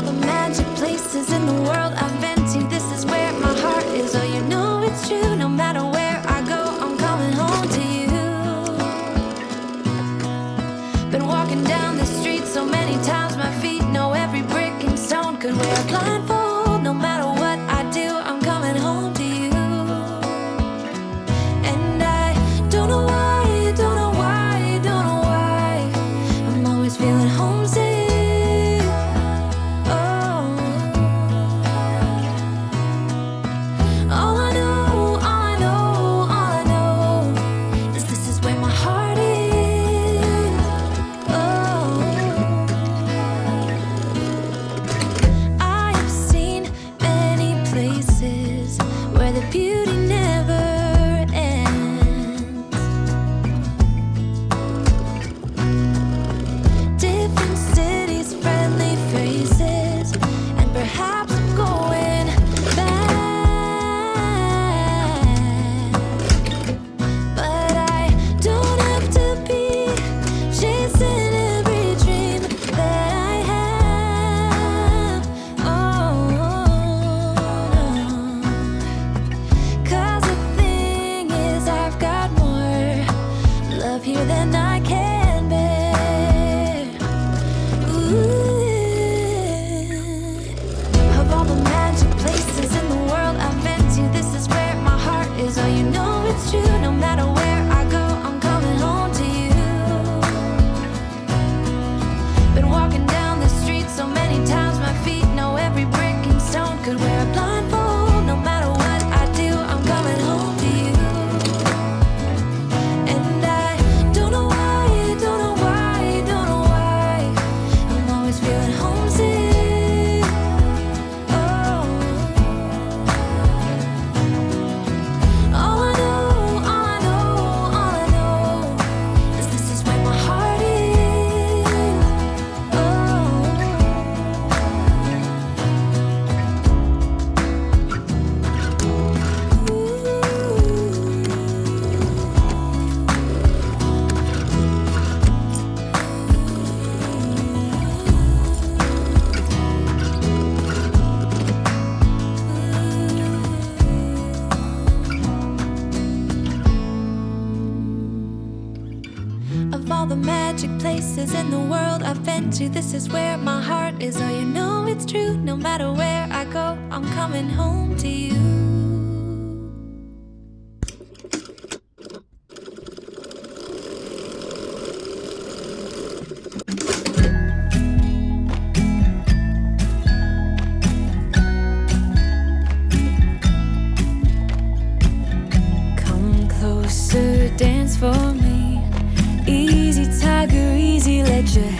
the magic places in the world I've been to, this is where my heart is. Oh, you know it's true. No matter where I go, I'm coming home to you. Been walking down the street so many times, my feet know every brick and stone. Could wear a blindfold. No matter what I do, I'm coming home to you. And I don't know why, don't know why, don't know why, I'm always feeling homesick. In the world I've been to, this is where my heart is. Oh, you know it's true. No matter where I go, I'm coming home to you. Come closer, dance for me. Easy tiger, easy, let your